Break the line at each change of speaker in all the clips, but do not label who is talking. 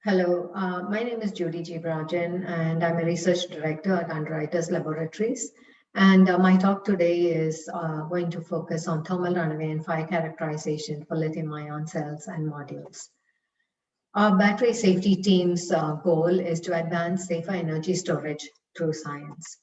Hello, my name is Judy Jeevarajan, and I'm a research director at Underwriters Laboratories. And my talk today is going to focus on thermal runaway and fire characterization for lithium-ion cells and modules. Our battery safety team's goal is to advance safer energy storage through science.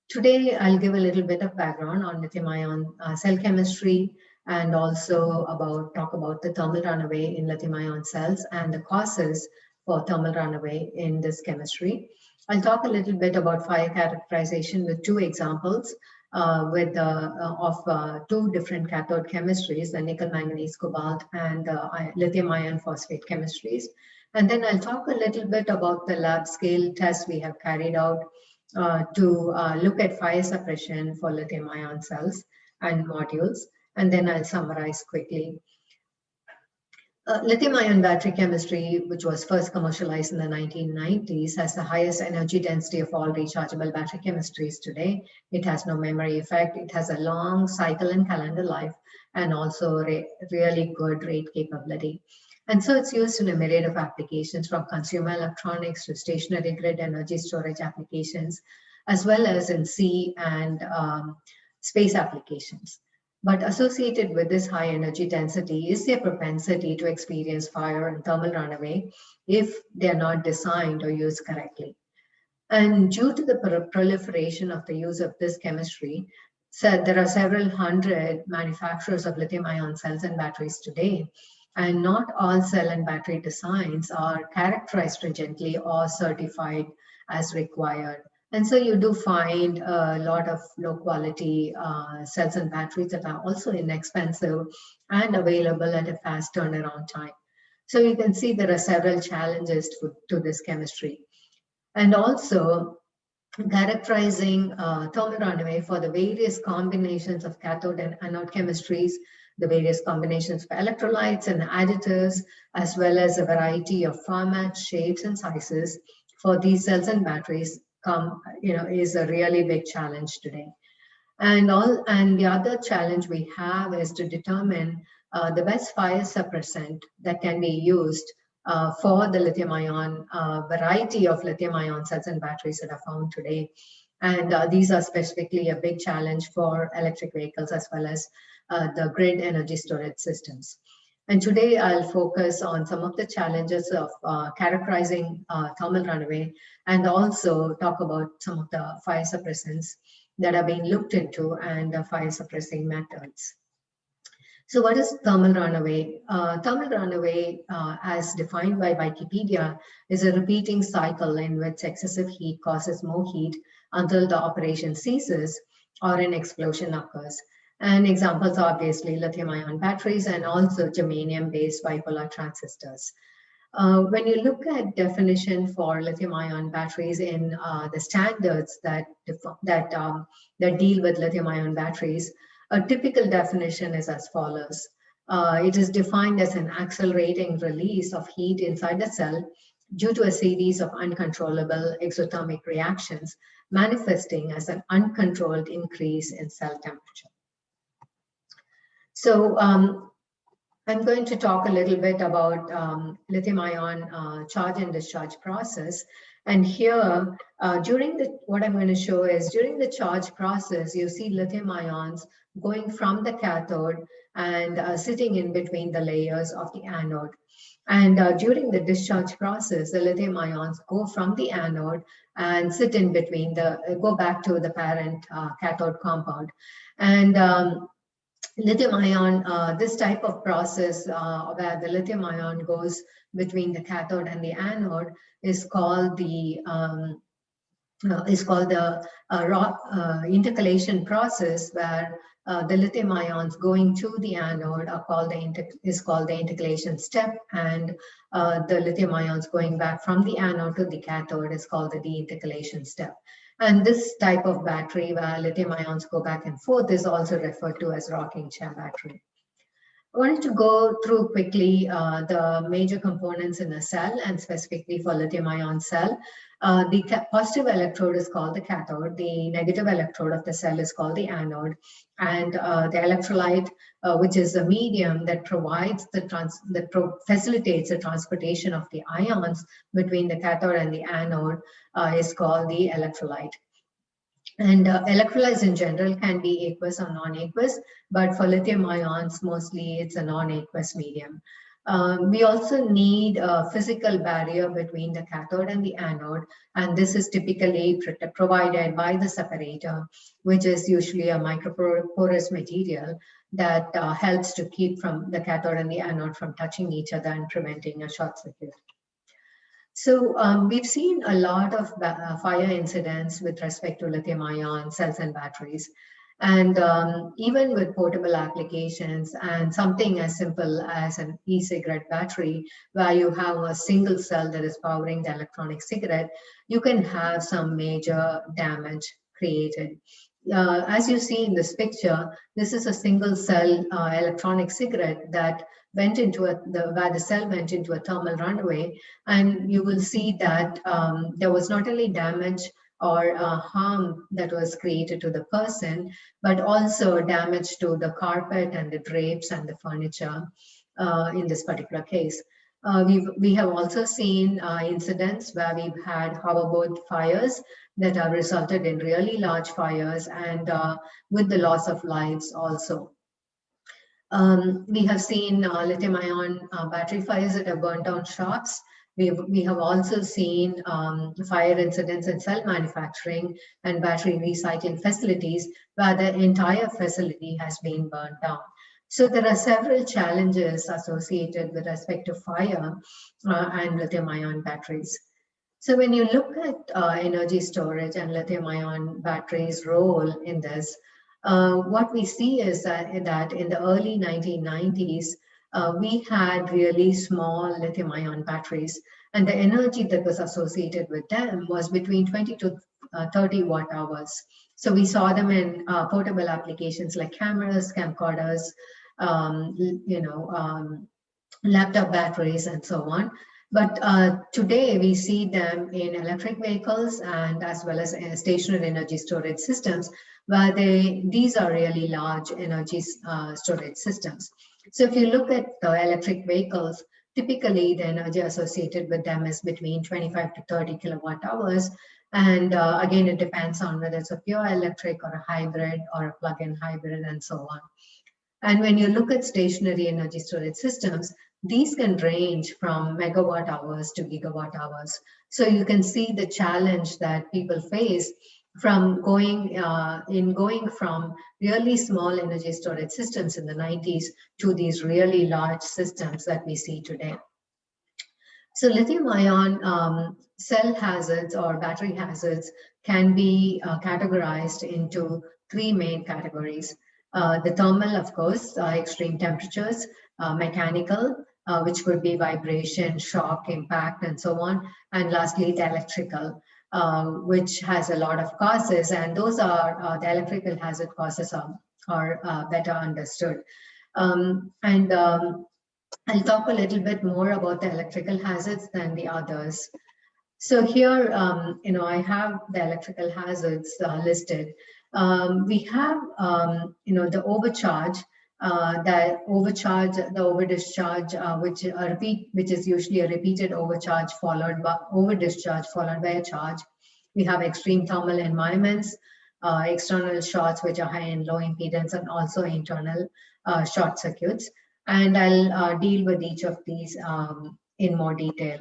Today, I'll give a little bit of background on lithium-ion cell chemistry and also talk about the thermal runaway in lithium-ion cells and the causes for thermal runaway in this chemistry. I'll talk a little bit about fire characterization with two examples of two different cathode chemistries, the nickel manganese cobalt and lithium iron phosphate chemistries. And then I'll talk a little bit about the lab scale tests we have carried out to look at fire suppression for lithium ion cells and modules. And then I'll summarize quickly. Lithium-ion battery chemistry, which was first commercialized in the 1990s, has the highest energy density of all rechargeable battery chemistries today. It has no memory effect. It has a long cycle and calendar life, and also really good rate capability. And so it's used in a myriad of applications, from consumer electronics to stationary grid energy storage applications, as well as in sea and space applications. But associated with this high energy density is their propensity to experience fire and thermal runaway if they are not designed or used correctly. And due to the proliferation of the use of this chemistry, there are several hundred manufacturers of lithium-ion cells and batteries today. And not all cell and battery designs are characterized stringently or certified as required. And so you do find a lot of low quality cells and batteries that are also inexpensive and available at a fast turnaround time. So you can see there are several challenges to this chemistry. And also characterizing thermal runaway for the various combinations of cathode and anode chemistries, the various combinations of electrolytes and additives, as well as a variety of formats, shapes, and sizes for these cells and batteries is a really big challenge today. And the other challenge we have is to determine the best fire suppressant that can be used for the lithium-ion variety of lithium-ion cells and batteries that are found today. And these are specifically a big challenge for electric vehicles as well as the grid energy storage systems. And today I'll focus on some of the challenges of characterizing thermal runaway and also talk about some of the fire suppressants that are being looked into and fire suppressing methods. So what is thermal runaway? Thermal runaway, as defined by Wikipedia, is a repeating cycle in which excessive heat causes more heat until the operation ceases or an explosion occurs. And examples are obviously lithium-ion batteries and also germanium-based bipolar transistors. When you look at definition for lithium-ion batteries in the standards that deal with lithium-ion batteries, a typical definition is as follows. It is defined as an accelerating release of heat inside the cell due to a series of uncontrollable exothermic reactions manifesting as an uncontrolled increase in cell temperature. So I'm going to talk a little bit about lithium-ion charge and discharge process. And here, what I'm going to show is during the charge process, you see lithium ions going from the cathode and sitting in between the layers of the anode. And during the discharge process, the lithium ions go from the anode and sit in between go back to the parent cathode compound. And lithium ion, this type of process where the lithium ion goes between the cathode and the anode is called the intercalation process, where the lithium ions going to the anode are called is called the intercalation step, and the lithium ions going back from the anode to the cathode is called the deintercalation step. And this type of battery where lithium ions go back and forth is also referred to as rocking chair battery. I wanted to go through quickly the major components in a cell, and specifically for lithium-ion cell. The positive electrode is called the cathode. The negative electrode of the cell is called the anode. And the electrolyte, which is a medium that provides facilitates the transportation of the ions between the cathode and the anode, is called the electrolyte. And electrolytes in general can be aqueous or non-aqueous, but for lithium ions, mostly it's a non-aqueous medium. We also need a physical barrier between the cathode and the anode, and this is typically provided by the separator, which is usually a microporous material that helps to keep from the cathode and the anode from touching each other and preventing a short circuit. So we've seen a lot of fire incidents with respect to lithium-ion cells and batteries. And even with portable applications and something as simple as an e-cigarette battery, where you have a single cell that is powering the electronic cigarette, you can have some major damage created. As you see in this picture, this is a single cell electronic cigarette that went into where the cell went into a thermal runaway, and you will see that there was not only damage or harm that was created to the person, but also damage to the carpet and the drapes and the furniture in this particular case. We have also seen incidents where we've had hoverboard fires that have resulted in really large fires, and with the loss of lives also. We have seen lithium-ion battery fires that have burned down shops. We have also seen fire incidents in cell manufacturing and battery recycling facilities where the entire facility has been burned down. So there are several challenges associated with respect to fire and lithium-ion batteries. So when you look at energy storage and lithium-ion batteries' role in this, what we see is that in the early 1990s, we had really small lithium-ion batteries, and the energy that was associated with them was between 20 to 30 watt hours. So we saw them in portable applications like cameras, camcorders, laptop batteries, and so on. But today we see them in electric vehicles and as well as stationary energy storage systems, where these are really large energy storage systems. So if you look at the electric vehicles, typically the energy associated with them is between 25 to 30 kilowatt hours. And again, it depends on whether it's a pure electric or a hybrid or a plug-in hybrid and so on. And when you look at stationary energy storage systems, these can range from megawatt hours to gigawatt hours. So you can see the challenge that people face from going from really small energy storage systems in the 90s to these really large systems that we see today. So lithium-ion cell hazards or battery hazards can be categorized into three main categories. The thermal, of course, extreme temperatures, mechanical, which could be vibration, shock, impact, and so on. And lastly, the electrical, which has a lot of causes, and those are the electrical hazard causes are better understood. I'll talk a little bit more about the electrical hazards than the others. So here, I have the electrical hazards listed. We have, the overcharge, the overdischarge, which is usually a repeated overcharge followed by overdischarge followed by a charge. We have extreme thermal environments, external shorts which are high and low impedance, and also internal short circuits. And I'll deal with each of these in more detail.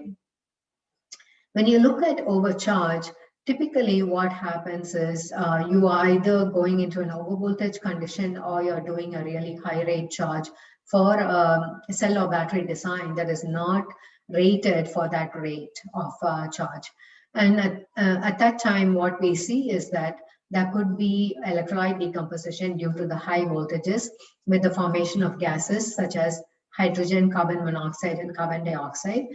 When you look at overcharge, typically what happens is you are either going into an overvoltage condition or you're doing a really high rate charge for a cell or battery design that is not rated for that rate of charge. And at that time, what we see is that there could be electrolyte decomposition due to the high voltages with the formation of gases such as hydrogen, carbon monoxide, and carbon dioxide.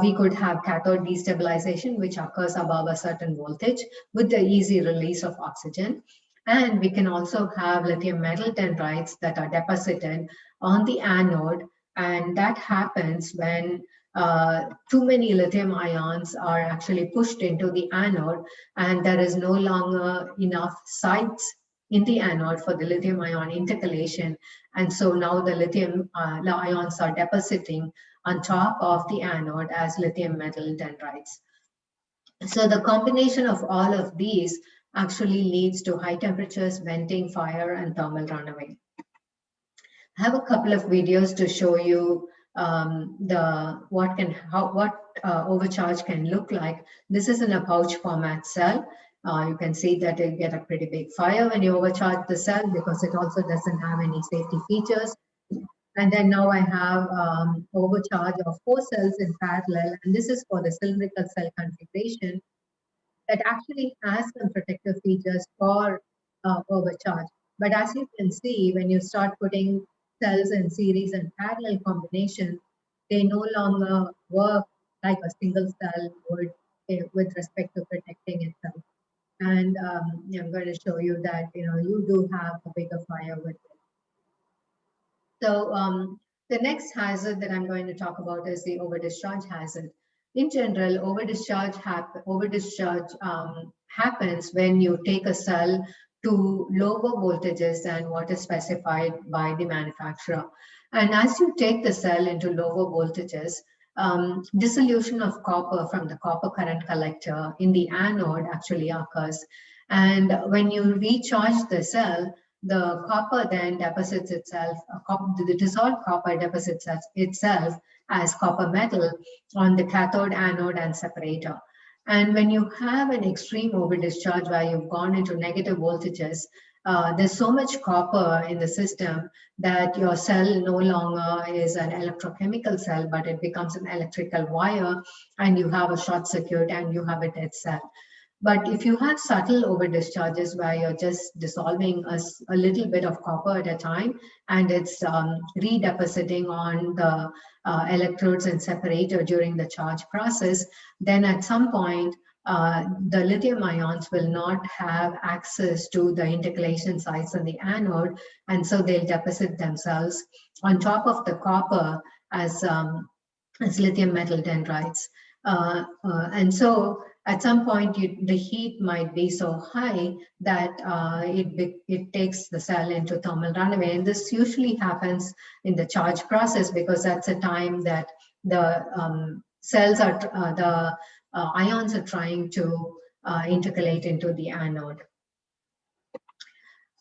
We could have cathode destabilization, which occurs above a certain voltage with the easy release of oxygen. And we can also have lithium metal dendrites that are deposited on the anode, and that happens when too many lithium ions are actually pushed into the anode, and there is no longer enough sites in the anode for the lithium ion intercalation. And so now the lithium ions are depositing on top of the anode as lithium metal dendrites. So the combination of all of these actually leads to high temperatures, venting, fire, and thermal runaway. I have a couple of videos to show you what overcharge can look like. This is in a pouch format cell. You can see that you get a pretty big fire when you overcharge the cell because it also doesn't have any safety features. And then now I have overcharge of 4 cells in parallel, and this is for the cylindrical cell configuration that actually has some protective features for overcharge. But as you can see, when you start putting cells in series and parallel combination, they no longer work like a single cell would with respect to protecting itself. And I'm going to show you that you do have a bigger fire with it. So the next hazard that I'm going to talk about is the overdischarge hazard. In general, overdischarge happens when you take a cell to lower voltages than what is specified by the manufacturer. And as you take the cell into lower voltages, dissolution of copper from the copper current collector in the anode actually occurs. And when you recharge the cell, the copper then deposits itself, the dissolved copper deposits itself as copper metal on the cathode, anode, and separator. And when you have an extreme overdischarge where you've gone into negative voltages, there's so much copper in the system that your cell no longer is an electrochemical cell, but it becomes an electrical wire, and you have a short circuit and you have a dead cell. But if you have subtle overdischarges where you're just dissolving a little bit of copper at a time, and it's redepositing on the electrodes and separator during the charge process, then at some point, the lithium ions will not have access to the intercalation sites on the anode, and so they'll deposit themselves on top of the copper as lithium metal dendrites. And so at some point, the heat might be so high that it takes the cell into thermal runaway. And this usually happens in the charge process because that's a time that the ions are trying to intercalate into the anode.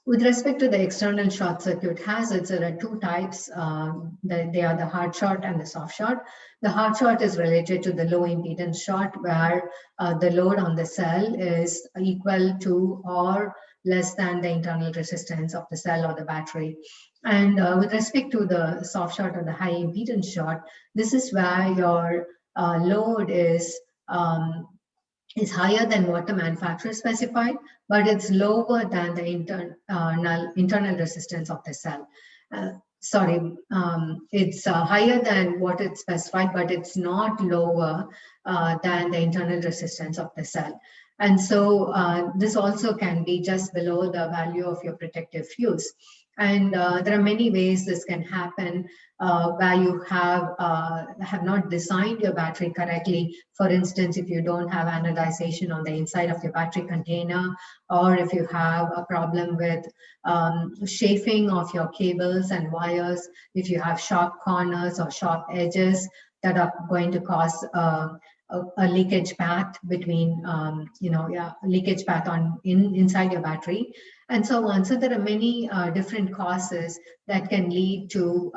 With respect to the external short circuit hazards, there are two types. They are the hard short and the soft short. The hard short is related to the low impedance short, where the load on the cell is equal to or less than the internal resistance of the cell or the battery. And with respect to the soft short or the high impedance short, this is where your load is higher than what the manufacturer specified, but it's lower than the internal resistance of the cell. It's higher than what it's specified, but it's not lower than the internal resistance of the cell. And so this also can be just below the value of your protective fuse. And there are many ways this can happen where you have not designed your battery correctly. For instance, if you don't have anodization on the inside of your battery container, or if you have a problem with chafing of your cables and wires, if you have sharp corners or sharp edges that are going to cause a leakage path between, leakage path inside your battery, and so on. So there are many different causes that can lead to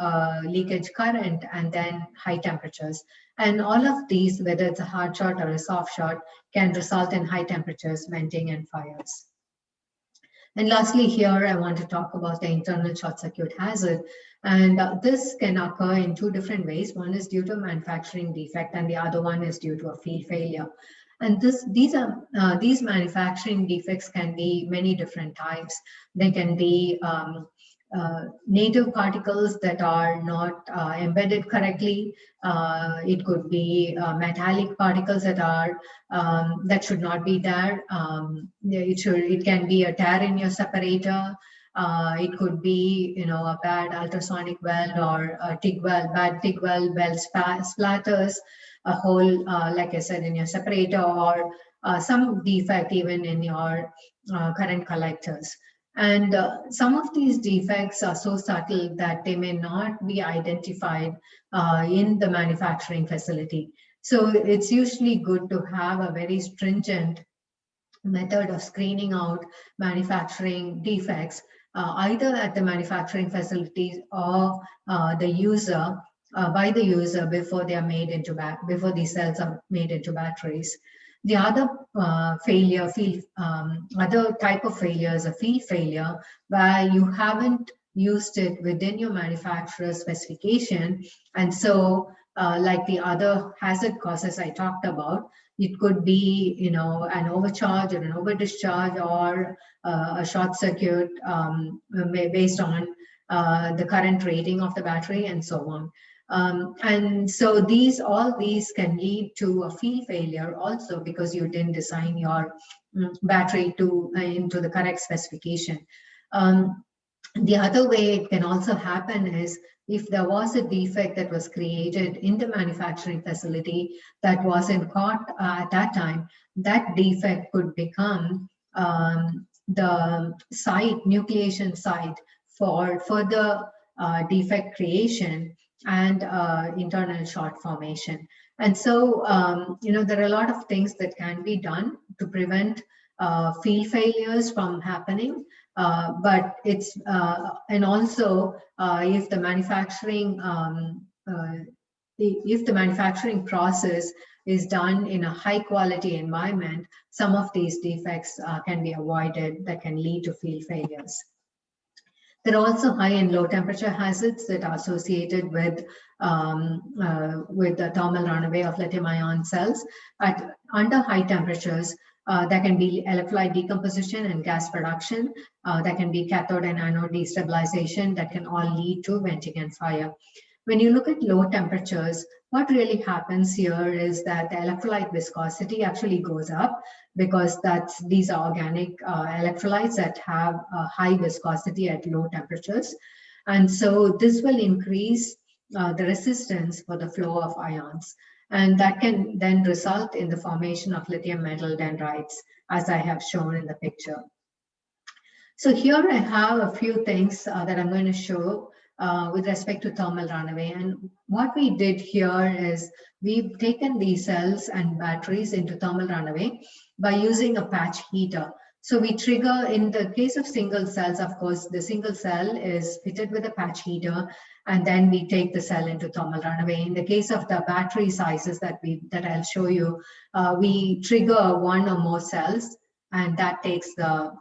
leakage current and then high temperatures. And all of these, whether it's a hard short or a soft short, can result in high temperatures, venting, and fires. And lastly, here I want to talk about the internal short circuit hazard. And this can occur in two different ways. One is due to manufacturing defect, and the other one is due to a field failure. And these manufacturing defects can be many different types. They can be native particles that are not embedded correctly. It could be metallic particles that are that should not be there. It can be a tear in your separator. It could be, a bad ultrasonic weld or a TIG weld, bad TIG weld splatters, a hole, like I said, in your separator, or some defect even in your current collectors. And some of these defects are so subtle that they may not be identified in the manufacturing facility. So it's usually good to have a very stringent method of screening out manufacturing defects, either at the manufacturing facilities or the user, by the user before they are made into before these cells are made into batteries. The other other type of failure is a field failure, where you haven't used it within your manufacturer's specification. And so, like the other hazard causes I talked about, it could be, an overcharge or an overdischarge, or a short circuit based on the current rating of the battery, and so on. And so all these can lead to a field failure also, because you didn't design your battery into the correct specification. The other way it can also happen is if there was a defect that was created in the manufacturing facility that wasn't caught at that time, that defect could become the nucleation site for further defect creation and internal short formation. And so, there are a lot of things that can be done to prevent field failures from happening. But it's, and also if the manufacturing process is done in a high quality environment, some of these defects can be avoided that can lead to field failures. There are also high and low temperature hazards that are associated with the thermal runaway of lithium-ion cells. Under high temperatures, there can be electrolyte decomposition and gas production. There can be cathode and anode destabilization that can all lead to venting and fire. When you look at low temperatures, what really happens here is that the electrolyte viscosity actually goes up, because these are organic electrolytes that have a high viscosity at low temperatures. And so this will increase the resistance for the flow of ions. And that can then result in the formation of lithium metal dendrites, as I have shown in the picture. So here I have a few things that I'm going to show with respect to thermal runaway. And what we did here is we've taken these cells and batteries into thermal runaway by using a patch heater. So we trigger, in the case of single cells, of course, the single cell is fitted with a patch heater, and then we take the cell into thermal runaway. In the case of the battery sizes that I'll show you, we trigger one or more cells, and that takes and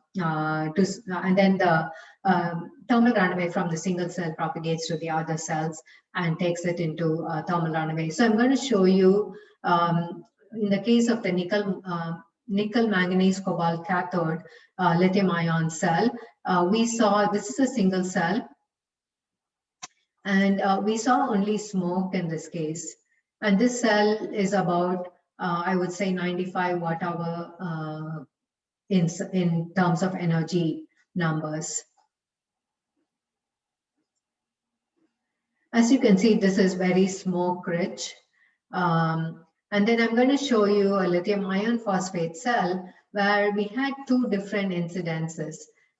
then the thermal runaway from the single cell propagates to the other cells and takes it into thermal runaway. So I'm going to show you, in the case of the nickel manganese cobalt cathode lithium ion cell, we saw this is a single cell, and we saw only smoke in this case. And this cell is about, I would say, 95 watt-hour in terms of energy numbers. As you can see, this is very smoke rich. And then I'm going to show you a lithium iron phosphate cell where we had two different incidences.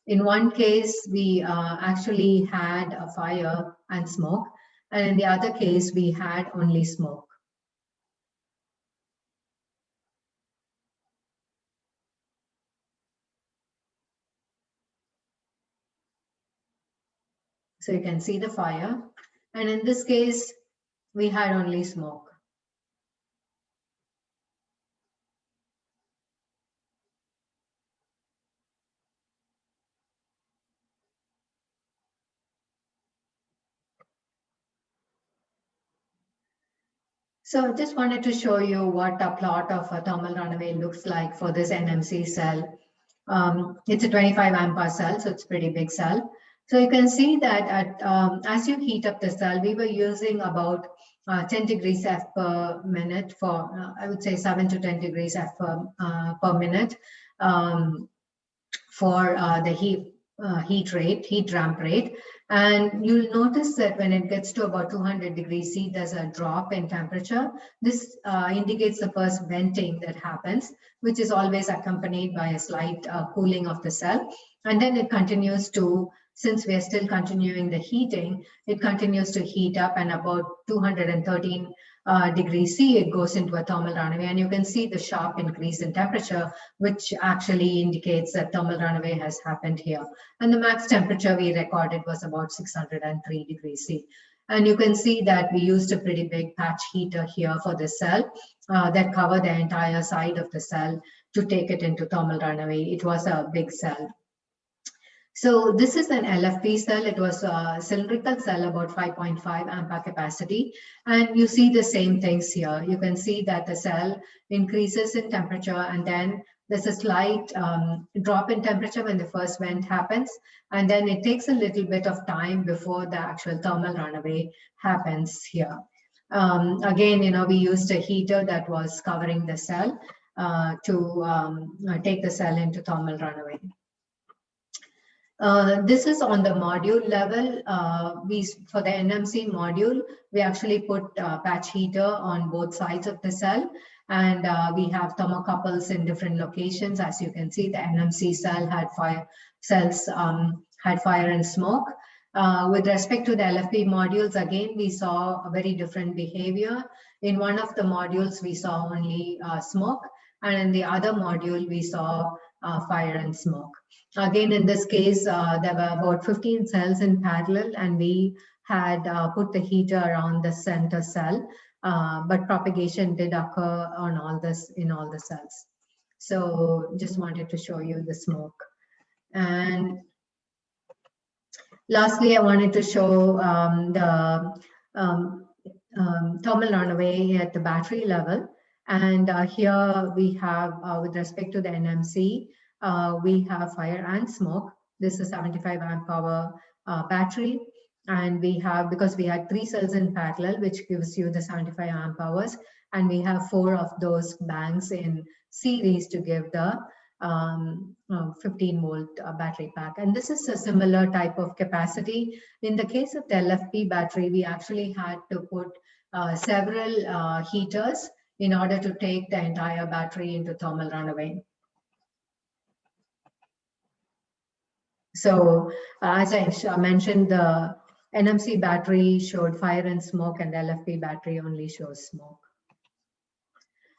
In one case, we actually had a fire and smoke, and in the other case, we had only smoke. So you can see the fire, and in this case, we had only smoke. So I just wanted to show you what a plot of a thermal runaway looks like for this NMC cell. It's a 25 ampere cell, so it's a pretty big cell. So you can see that as you heat up the cell, we were using about 10 degrees F per minute for, I would say 7 to 10 degrees F per minute for the heat ramp rate. And you'll notice that when it gets to about 200 degrees C, there's a drop in temperature. This indicates the first venting that happens, which is always accompanied by a slight cooling of the cell. And then it continues to, since we are still continuing the heating, it continues to heat up, and about 213 degrees C, it goes into a thermal runaway. And you can see the sharp increase in temperature, which actually indicates that thermal runaway has happened here. And the max temperature we recorded was about 603 degrees C. And you can see that we used a pretty big patch heater here for the cell that covered the entire side of the cell to take it into thermal runaway. It was a big cell. So this is an LFP cell. It was a cylindrical cell, about 5.5 ampere capacity. And you see the same things here. You can see that the cell increases in temperature, and then there's a slight drop in temperature when the first vent happens. And then it takes a little bit of time before the actual thermal runaway happens here. Again, we used a heater that was covering the cell to take the cell into thermal runaway. This is on the module level. For the NMC module, we actually put patch heater on both sides of the cell, and we have thermocouples in different locations. As you can see, the NMC cell had fire and smoke. With respect to the LFP modules, again, we saw a very different behavior. In one of the modules, we saw only smoke, and in the other module, we saw fire and smoke. Again, in this case, there were about 15 cells in parallel, and we had put the heater around the center cell, but propagation did occur on in all the cells. So just wanted to show you the smoke. And lastly, I wanted to show the thermal runaway at the battery level. And here we have, with respect to the NMC, we have fire and smoke. This is 75 amp hour battery. And we have, because we had 3 cells in parallel, which gives you the 75 amp hours. And we have 4 of those banks in series to give the 15 volt battery pack. And this is a similar type of capacity. In the case of the LFP battery, we actually had to put several heaters in order to take the entire battery into thermal runaway. So as I mentioned, the NMC battery showed fire and smoke, and the LFP battery only shows smoke.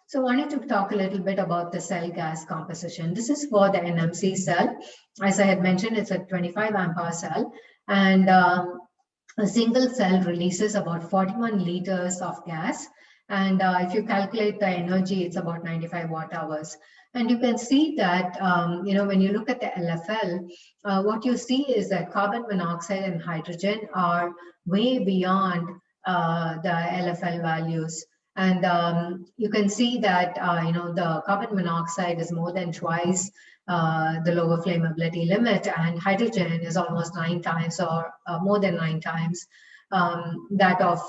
So I wanted to talk a little bit about the cell gas composition. This is for the NMC cell. As I had mentioned, it's a 25 amp hour cell, and a single cell releases about 41 liters of gas. And if you calculate the energy, it's about 95 watt hours. And you can see that, when you look at the LFL, what you see is that carbon monoxide and hydrogen are way beyond the LFL values. And you can see that, the carbon monoxide is more than twice the lower flammability limit, and hydrogen is almost 9 times or more than 9 times that of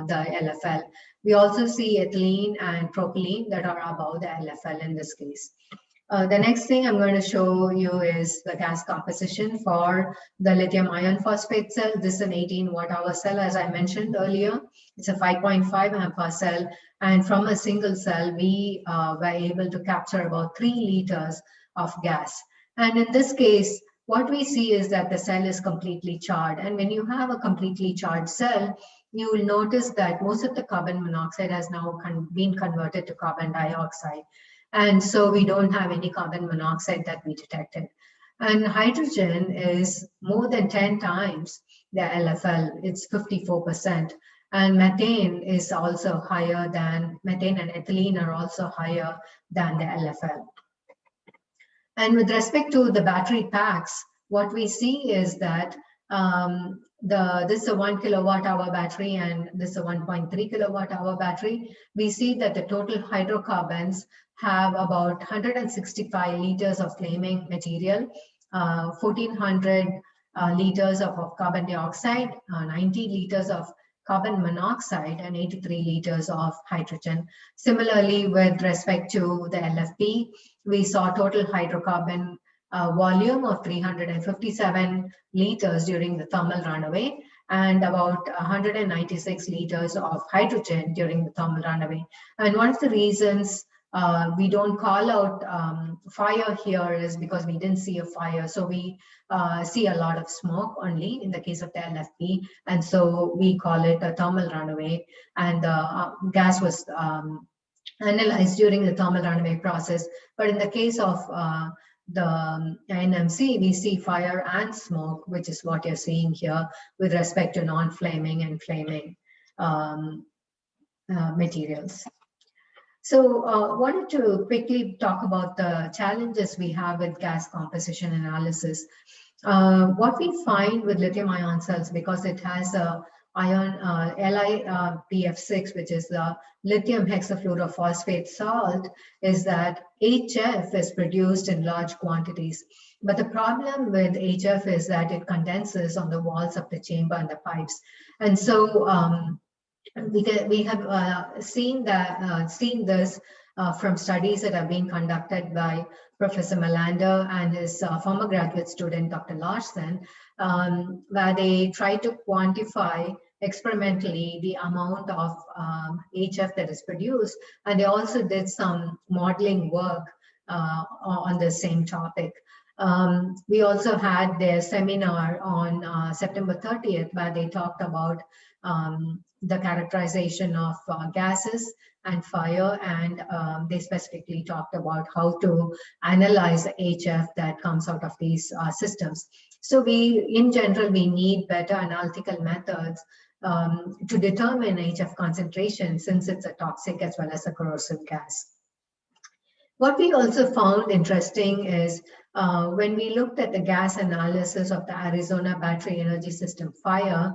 the LFL. We also see ethylene and propylene that are above the LFL in this case. The next thing I'm going to show you is the gas composition for the lithium iron phosphate cell. This is an 18 watt hour cell, as I mentioned earlier. It's a 5.5 ampere cell. And from a single cell, we were able to capture about 3 liters of gas. And in this case, what we see is that the cell is completely charred. And when you have a completely charred cell, you will notice that most of the carbon monoxide has now been converted to carbon dioxide. And so we don't have any carbon monoxide that we detected. And hydrogen is more than 10 times the LFL. It's 54%. And methane is also higher than, methane and ethylene are also higher than the LFL. And with respect to the battery packs, what we see is that this is a 1 kilowatt hour battery, and this is a 1.3 kilowatt hour battery. We see that the total hydrocarbons have about 165 liters of flaming material, 1400 liters of carbon dioxide, 90 liters of carbon monoxide, and 83 liters of hydrogen. Similarly, with respect to the LFP, we saw total hydrocarbon volume of 357 liters during the thermal runaway, and about 196 liters of hydrogen during the thermal runaway. And one of the reasons we don't call out fire here is because we didn't see a fire. So we see a lot of smoke only in the case of the LFP. And so we call it a thermal runaway. And the gas was analyzed during the thermal runaway process. But in the case of the NMC, we see fire and smoke, which is what you're seeing here with respect to non-flaming and flaming materials. So wanted to quickly talk about the challenges we have with gas composition analysis. What we find with lithium-ion cells, because it has a ion LiPF6, which is the lithium hexafluorophosphate salt, is that HF is produced in large quantities. But the problem with HF is that it condenses on the walls of the chamber and the pipes. And so we have seen this from studies that have been conducted by Professor Melander and his former graduate student, Dr. Larson, where they try to quantify experimentally the amount of HF that is produced. And they also did some modeling work on the same topic. We also had their seminar on September 30th, where they talked about the characterization of gases and fire, and they specifically talked about how to analyze the HF that comes out of these systems. So in general, we need better analytical methods to determine HF concentration, since it's a toxic as well as a corrosive gas. What we also found interesting is when we looked at the gas analysis of the Arizona Battery Energy System fire,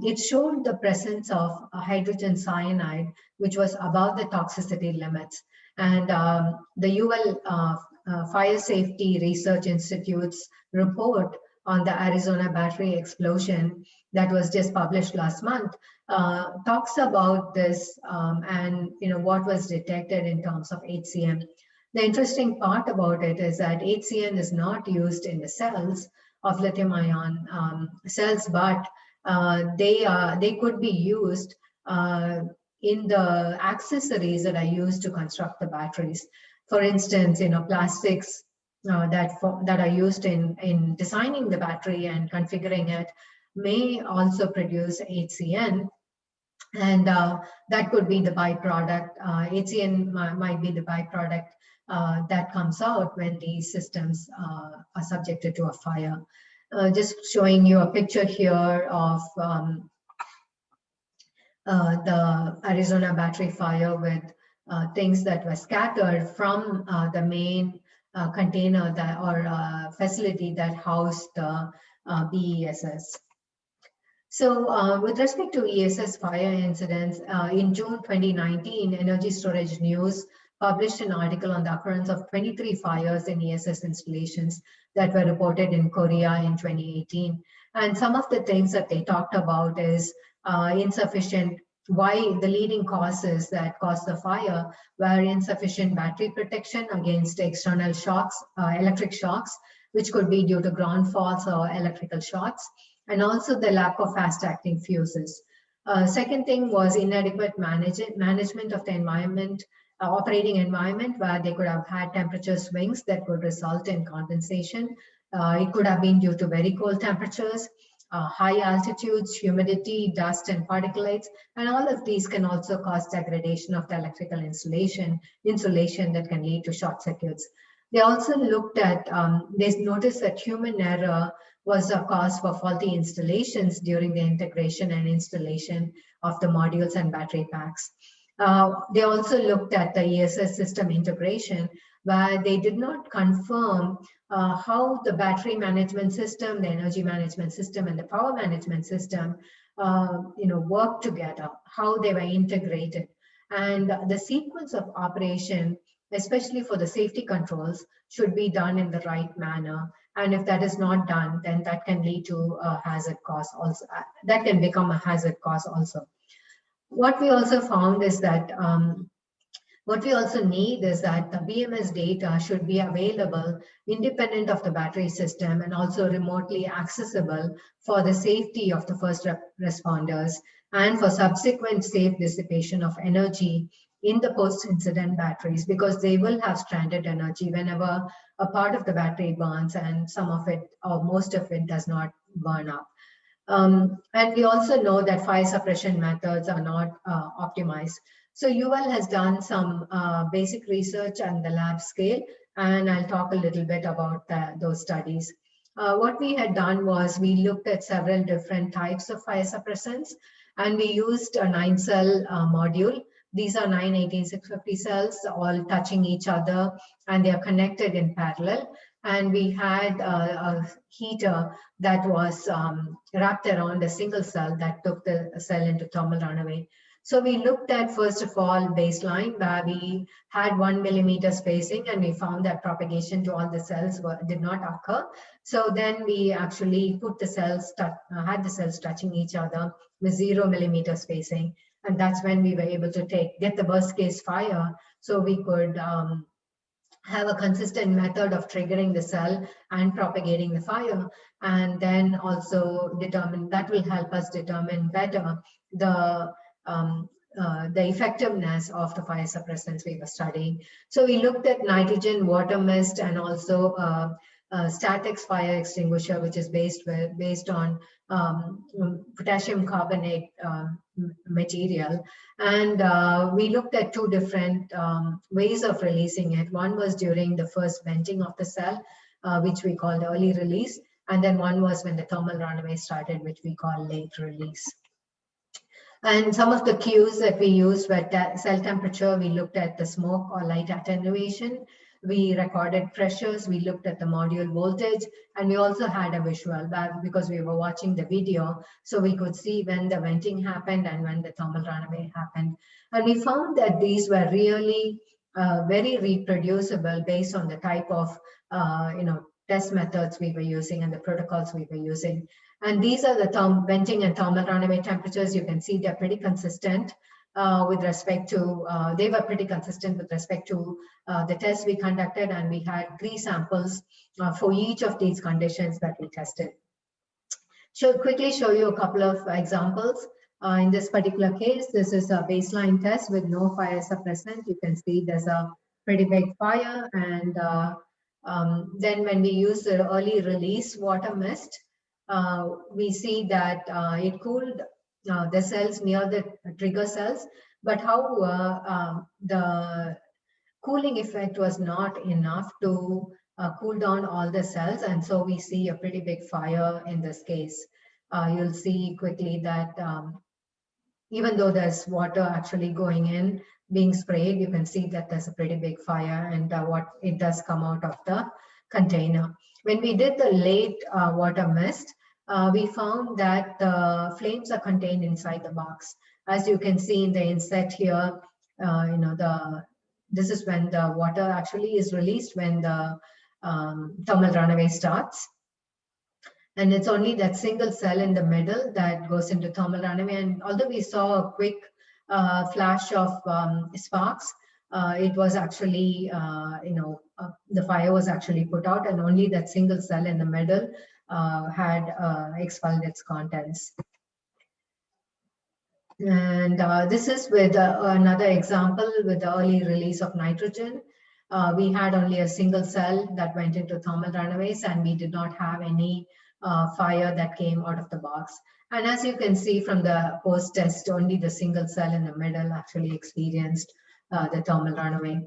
it showed the presence of hydrogen cyanide, which was above the toxicity limits. And the UL Fire Safety Research Institute's report on the Arizona battery explosion that was just published last month talks about this and what was detected in terms of HCN. The interesting part about it is that HCN is not used in the cells of lithium-ion cells, but they could be used in the accessories that are used to construct the batteries. For instance, plastics that are used in designing the battery and configuring it may also produce HCN, and that could be the byproduct. HCN might be the byproduct that comes out when these systems are subjected to a fire. Just showing you a picture here of the Arizona battery fire with things that were scattered from the main container or facility that housed the BESS. So with respect to ESS fire incidents, in June 2019, Energy Storage News published an article on the occurrence of 23 fires in ESS installations that were reported in Korea in 2018. And some of the things that they talked about is why the leading causes that caused the fire were insufficient battery protection against external shocks, electric shocks, which could be due to ground faults or electrical shorts, and also the lack of fast-acting fuses. Second thing was inadequate management of the environment, operating environment, where they could have had temperature swings that could result in condensation. It could have been due to very cold temperatures, high altitudes, humidity, dust, and particulates, and all of these can also cause degradation of the electrical insulation that can lead to short circuits. They also looked at, they noticed that human error was a cause for faulty installations during the integration and installation of the modules and battery packs. They also looked at the ESS system integration, where they did not confirm how the battery management system, the energy management system, and the power management system work together, how they were integrated. And the sequence of operation especially for the safety controls, should be done in the right manner. And if that is not done, then that can lead to a hazard cause also. That can become a hazard cause also. What we also found is that what we also need is that the BMS data should be available independent of the battery system and also remotely accessible for the safety of the first responders and for subsequent safe dissipation of energy in the post-incident batteries, because they will have stranded energy whenever a part of the battery burns and some of it or most of it does not burn up. And we also know that fire suppression methods are not optimized. So UL has done some basic research on the lab scale, and I'll talk a little bit about those studies. What we had done was we looked at several different types of fire suppressants, and we used a 9-cell module. These are 9 18650 cells all touching each other, and they are connected in parallel. And we had a heater that was wrapped around a single cell that took the cell into thermal runaway. So we looked at, first of all, baseline, where we had 1 millimeter spacing, and we found that propagation to all the cells did not occur. So then we actually put the cells, had the cells touching each other with 0 millimeter spacing. And that's when we were able to get the worst case fire. So we could have a consistent method of triggering the cell and propagating the fire, and then also determine, that will help us determine better the effectiveness of the fire suppressants we were studying. So we looked at nitrogen, water mist, and also Statex fire extinguisher, which is based on potassium carbonate material. And we looked at 2 different ways of releasing it. One was during the first venting of the cell, which we called early release. And then one was when the thermal runaway started, which we call late release. And some of the cues that we used were cell temperature. We looked at the smoke or light attenuation. We recorded pressures. We looked at the module voltage, and we also had a visual because we were watching the video, so we could see when the venting happened and when the thermal runaway happened. And we found that these were really very reproducible based on the type of test methods we were using and the protocols we were using. And these are the venting and thermal runaway temperatures. You can see they're pretty consistent with respect to, they were pretty consistent with respect to the tests we conducted, and we had 3 samples for each of these conditions that we tested. Quickly show you a couple of examples. In this particular case, this is a baseline test with no fire suppressant. You can see there's a pretty big fire, and then when we use the early release water mist, we see that it cooled the cells near the trigger cells, but however, the cooling effect was not enough to cool down all the cells, and so we see a pretty big fire in this case. You'll see quickly that even though there's water actually going in, being sprayed, you can see that there's a pretty big fire, and what it does come out of the container. When we did the late water mist, we found that the flames are contained inside the box. As you can see in the inset here, this is when the water actually is released when the thermal runaway starts. And it's only that single cell in the middle that goes into thermal runaway. And although we saw a quick flash of sparks, it was actually, the fire was actually put out, and only that single cell in the middle had expelled its contents. And this is with another example with the early release of nitrogen. We had only a single cell that went into thermal runaways, and we did not have any fire that came out of the box. And as you can see from the post-test, only the single cell in the middle actually experienced the thermal runaway.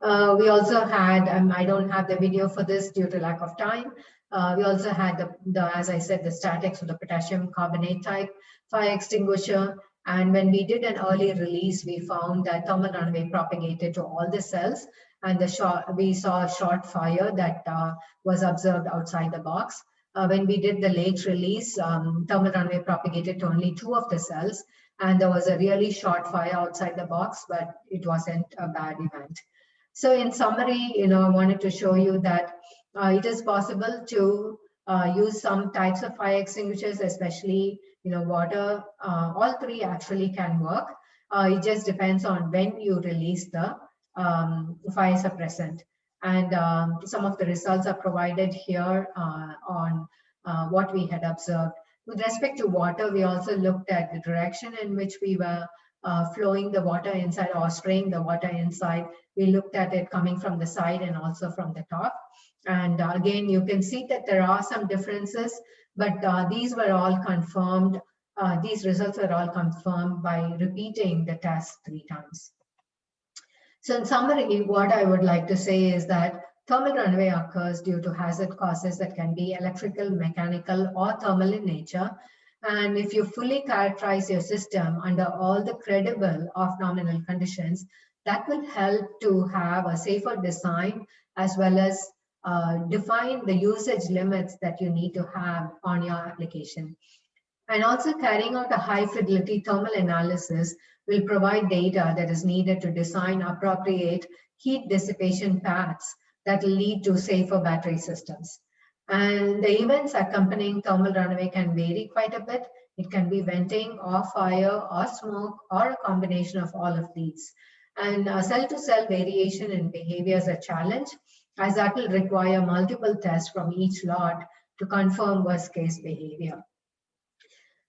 We also had, I don't have the video for this due to lack of time. We also had as I said, the Statex with the potassium carbonate type fire extinguisher. And when we did an early release, we found that thermal runaway propagated to all the cells, and we saw a short fire that was observed outside the box. When we did the late release, thermal runaway propagated to only 2 of the cells, and there was a really short fire outside the box, but it wasn't a bad event. So in summary, I wanted to show you that it is possible to use some types of fire extinguishers, especially, water. All three actually can work. It just depends on when you release the fire suppressant. And some of the results are provided here on what we had observed. With respect to water, we also looked at the direction in which we were flowing the water inside or spraying the water inside. We looked at it coming from the side and also from the top. And again, you can see that there are some differences, but these were all confirmed. These results were all confirmed by repeating the test 3 times. So in summary, what I would like to say is that thermal runaway occurs due to hazard causes that can be electrical, mechanical, or thermal in nature. And if you fully characterize your system under all the credible off-nominal conditions, that will help to have a safer design as well as define the usage limits that you need to have on your application. And also carrying out a high fidelity thermal analysis will provide data that is needed to design appropriate heat dissipation paths that will lead to safer battery systems. And the events accompanying thermal runaway can vary quite a bit. It can be venting or fire or smoke or a combination of all of these. And cell-to-cell variation in behavior is a challenge, as that will require multiple tests from each lot to confirm worst-case behavior.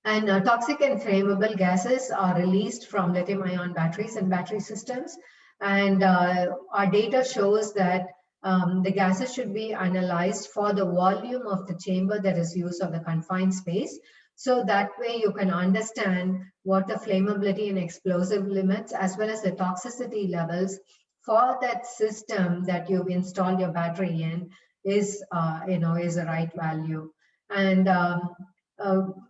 And toxic and flammable gases are released from lithium-ion batteries and battery systems. And our data shows that the gases should be analyzed for the volume of the chamber that is used or the confined space. So that way you can understand what the flammability and explosive limits as well as the toxicity levels for that system that you've installed your battery in is the right value. And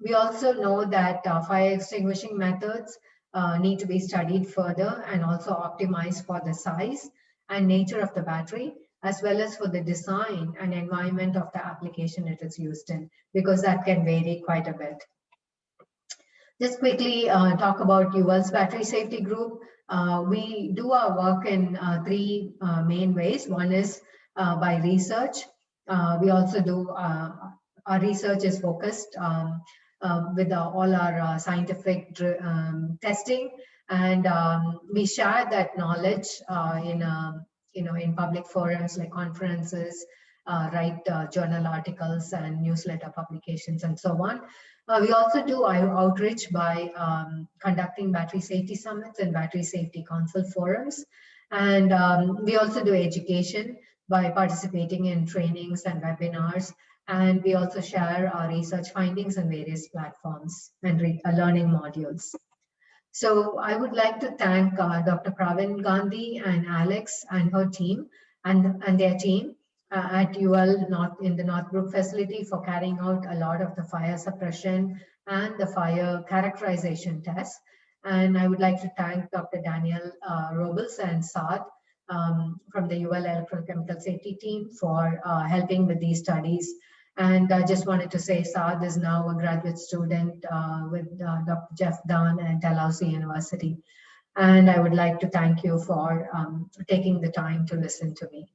we also know that fire extinguishing methods need to be studied further and also optimized for the size and nature of the battery, as well as for the design and environment of the application it is used in, because that can vary quite a bit. Just quickly talk about UL's battery safety group. We do our work in 3 main ways. One is by research. We also do our research is focused with all our scientific testing, and we share that knowledge in public forums like conferences, write journal articles and newsletter publications and so on. We also do outreach by conducting battery safety summits and battery safety council forums, and we also do education by participating in trainings and webinars. And we also share our research findings on various platforms and learning modules. So I would like to thank Dr. Pravin Gandhi and Alex and her team and their team at UL in the Northbrook facility for carrying out a lot of the fire suppression and the fire characterization tests. And I would like to thank Dr. Daniel Robles and Saad from the UL Electrochemical Safety team for helping with these studies. And I just wanted to say Saad is now a graduate student with Dr. Jeff Dunn at Dalhousie University. And I would like to thank you for taking the time to listen to me.